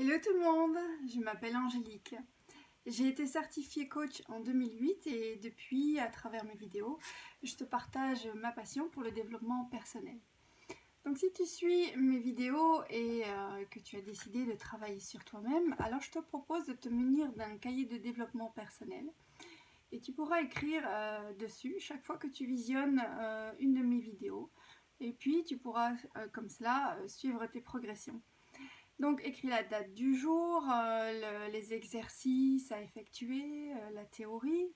Hello tout le monde, je m'appelle Angélique. J'ai été certifiée coach en 2008 et depuis, à travers mes vidéos, je te partage ma passion pour le développement personnel. Donc si tu suis mes vidéos et que tu as décidé de travailler sur toi-même, alors je te propose de te munir d'un cahier de développement personnel. Et tu pourras écrire dessus chaque fois que tu visionnes une de mes vidéos. Et puis tu pourras comme cela suivre tes progressions. Donc écris la date du jour, les exercices à effectuer, la théorie,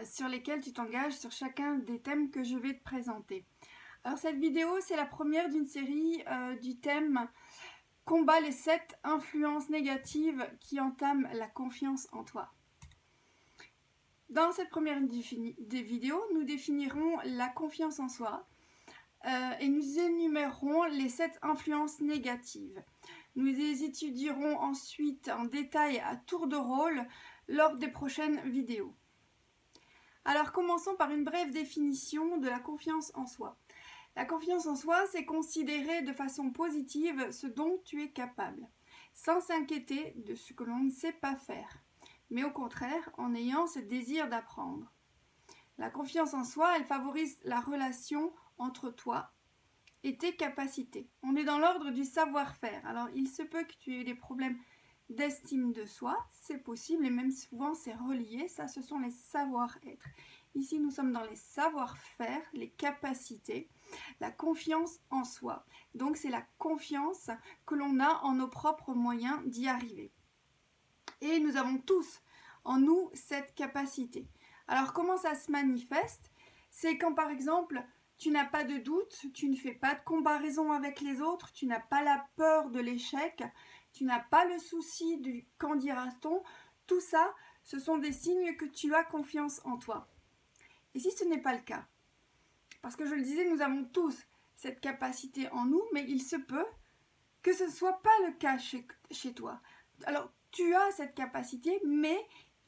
sur lesquels tu t'engages sur chacun des thèmes que je vais te présenter. Alors cette vidéo, c'est la première d'une série du thème « Combat les 7 influences négatives qui entament la confiance en toi ». Dans cette première des vidéos, nous définirons la confiance en soi, et nous énumérerons les 7 influences négatives. Nous les étudierons ensuite en détail à tour de rôle lors des prochaines vidéos. Alors commençons par une brève définition de la confiance en soi. La confiance en soi, c'est considérer de façon positive ce dont tu es capable, sans s'inquiéter de ce que l'on ne sait pas faire, mais au contraire en ayant ce désir d'apprendre. La confiance en soi, elle favorise la relation entre toi et tes capacités. On est dans l'ordre du savoir-faire. Alors, il se peut que tu aies des problèmes d'estime de soi, c'est possible, et même souvent c'est relié, ça ce sont les savoir-être. Ici, nous sommes dans les savoir-faire, les capacités, la confiance en soi. Donc, c'est la confiance que l'on a en nos propres moyens d'y arriver. Et nous avons tous en nous cette capacité. Alors, comment ça se manifeste? C'est quand, par exemple, tu n'as pas de doute, tu ne fais pas de comparaison avec les autres, tu n'as pas la peur de l'échec, tu n'as pas le souci du qu'en dira-t-on. Tout ça, ce sont des signes que tu as confiance en toi. Et si ce n'est pas le cas, parce que je le disais, nous avons tous cette capacité en nous, mais il se peut que ce ne soit pas le cas chez toi. Alors, tu as cette capacité, mais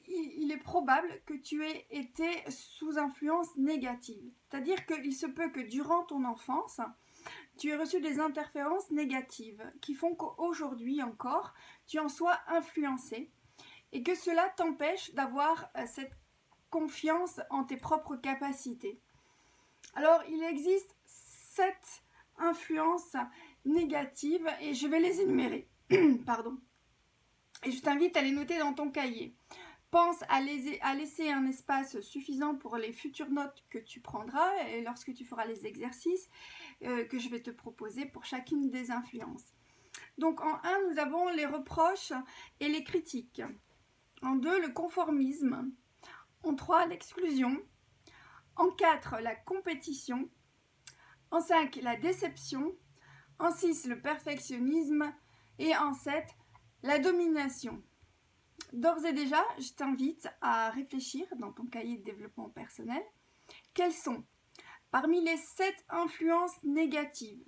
il est probable que tu aies été sous influence négative. C'est-à-dire qu'il se peut que durant ton enfance, tu aies reçu des interférences négatives qui font qu'aujourd'hui encore, tu en sois influencé et que cela t'empêche d'avoir cette confiance en tes propres capacités. Alors, il existe 7 influences négatives et je vais les énumérer. Pardon. Et je t'invite à les noter dans ton cahier. Pense à laisser un espace suffisant pour les futures notes que tu prendras et lorsque tu feras les exercices que je vais te proposer pour chacune des influences. Donc en 1, nous avons les reproches et les critiques. En 2, le conformisme. En 3, l'exclusion. En 4, la compétition. En 5, la déception. En 6, le perfectionnisme. Et en 7, la domination. D'ores et déjà, je t'invite à réfléchir dans ton cahier de développement personnel. Quelles sont, parmi les 7 influences négatives,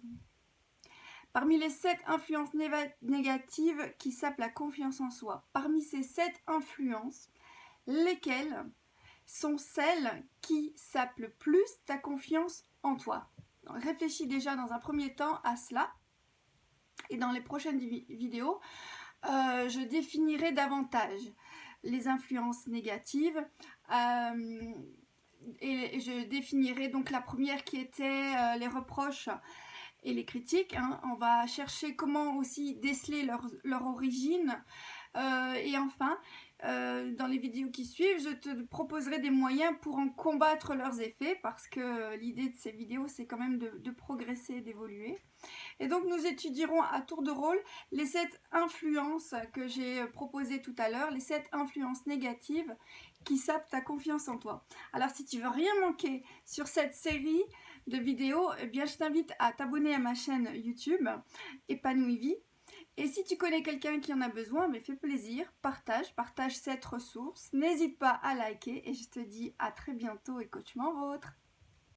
qui sapent la confiance en soi, parmi ces 7 influences, lesquelles sont celles qui sapent le plus ta confiance en toi? Donc, réfléchis déjà dans un premier temps à cela. Et dans les prochaines vidéos, je définirai davantage les influences négatives et je définirai donc la première qui était les reproches et les critiques. On va chercher comment aussi déceler leur origine et enfin dans les vidéos qui suivent, je te proposerai des moyens pour en combattre leurs effets parce que l'idée de ces vidéos, c'est quand même de progresser, d'évoluer. Et donc, nous étudierons à tour de rôle les 7 influences que j'ai proposées tout à l'heure, les 7 influences négatives qui sapent ta confiance en toi. Alors, si tu veux rien manquer sur cette série de vidéos, eh bien, je t'invite à t'abonner à ma chaîne YouTube, Épanouie Vie. Et si tu connais quelqu'un qui en a besoin, mais fais plaisir, partage cette ressource. N'hésite pas à liker et je te dis à très bientôt et que tu m'en vôtres.